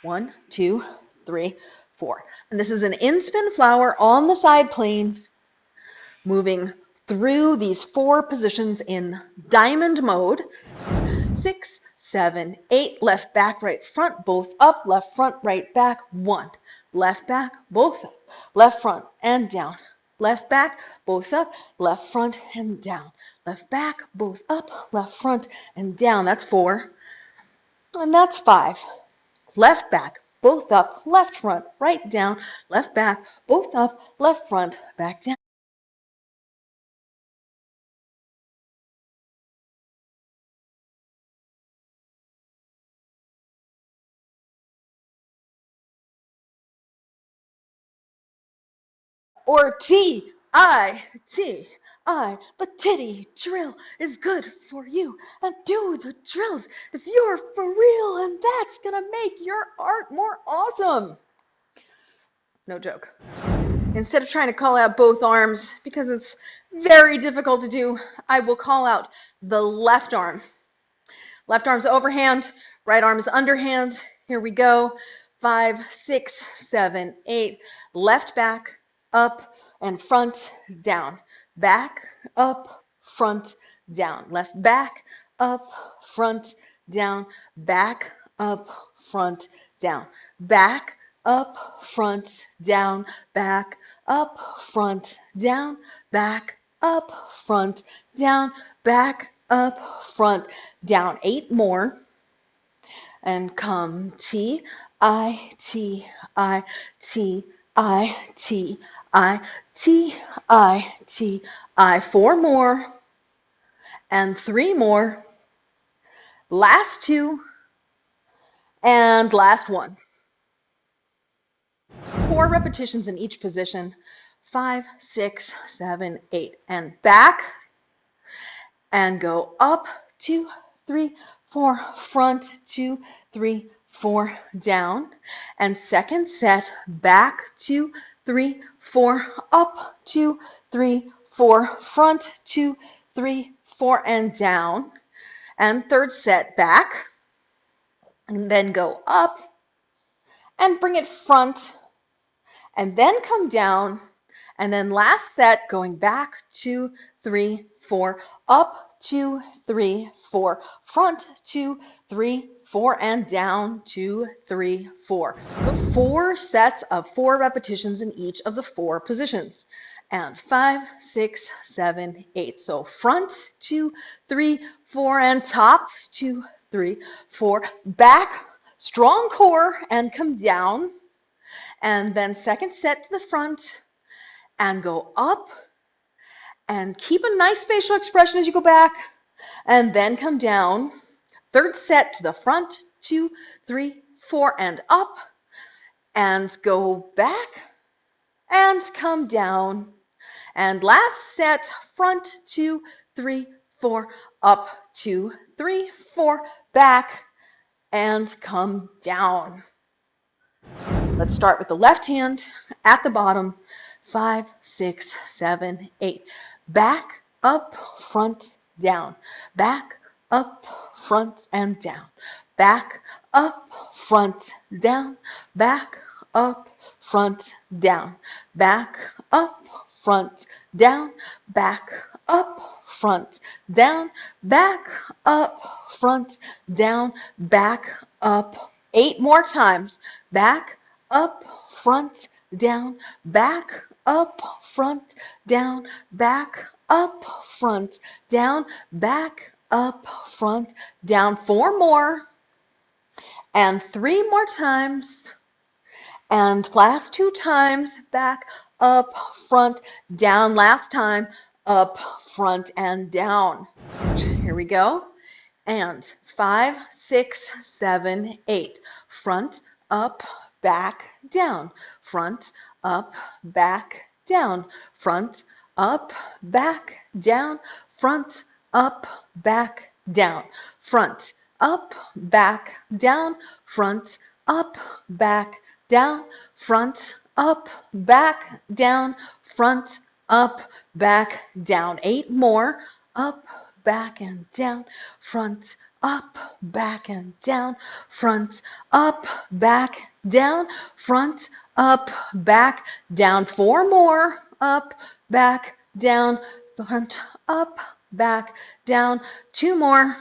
1, 2, 3, 4. And this is an in-spin flower on the side plane, moving through these 4 positions in diamond mode. 6, 7, 8, left, back, right, front, both up, left, front, right, back, 1. Left, back, both up, left, front, and down. Left, back, both up, left, front, and down. Left, back, both up, left, front, and down. That's 4. And that's 5. Left, back, both up, left, front, right, down. Left, back, both up, left, front, back, down. Or T-I-T-I. The titty drill is good for you. And do the drills if you're for real, and that's gonna make your art more awesome. No joke. Instead of trying to call out both arms, because it's very difficult to do, I will call out the left arm. Left arm's overhand, right arm's underhand. Here we go. 5, 6, 7, 8. Left, back, up, and front, down. Back, up, front, down. Left, back, up, front, down. Back, up, front, down. Back, up, front, down. Back, up, front, down. Back, up, front, down. Back, up, front, down. 8 more. And come T, I, T, I, T, I, T, I, T, I, T, I. 4 more. And 3 more. Last 2. And last 1. 4 repetitions in each position. 5, 6, 7, 8. And back. And go up, 2, 3, 4, front, 2, 3, 4, down. And second set, back, 2, 3, 4, up, 2, 3, 4, front, 2, 3, 4, and down. And third set, back, and then go up, and bring it front, and then come down, and then last set, going back, 2, 3, 4, up, 2, 3, 4, front, 2, 3, 4, and down, 2, 3, 4. So 4 sets of 4 repetitions in each of the 4 positions. And 5, 6, 7, 8. So front, 2, 3, 4, and top, 2, 3, 4. Back, strong core, and come down. And then second set to the front, and go up, and keep a nice facial expression as you go back, and then come down. Third set to the front, 2, 3, 4, and up, and go back, and come down. And last set, front, 2, 3, 4, up, 2, 3, 4, back, and come down. Let's start with the left hand at the bottom. 5, 6, 7, 8. Back, up, front, down. Back, up, front, and down. Back, up, front, down. Back, up, front, down. Back, up, front, down. Back, up, front, down. Back, up, front, down. Back, up. 8 more times. Back, up, front, down. Back, up, front, down. Back, up, front, down. Back, up, front, down. 4 more. And 3 more times. And last 2 times. Back, up, front, down. Last time. Up, front, and down. Here we go. And 5, 6, 7, 8. Front, up, back, down. Front, up, back, down. Front, up, back, down. Front, up, back, down. Front, up, back, down. Front, up, back, down. Front, up, back, down. Front, up, back, down. 8 more. Up, back and down, front, up, back and down, front, up, back, down, front, up, back, down. 4 more, up, back, down, front, up, back, down. 2 more.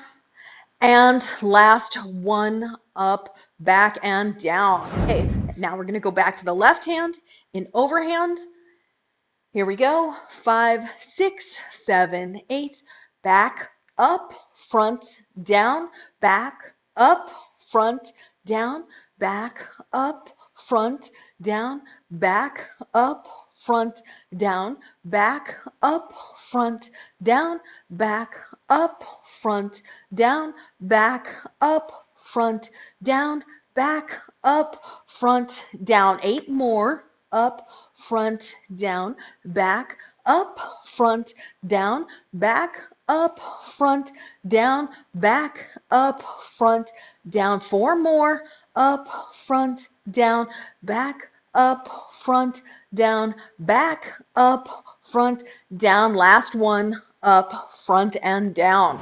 And last one, up, back, and down. Okay, now we're going to go back to the left hand in overhand. Here we go. 5, 6, 7, 8. Back, up, front, down, back, up, front, down, back, up, front, down, back, up, front, down, back, up, front, down, back, up, front, down, back, up, front, down, back, up, front, down. 8 more. Up, front, down, back, up, front, down, back, up, front, down, back, up, front, down. 4 more. Up, front, down, back, up, front, down, back, up, front, down. Last one. Up, front, and down.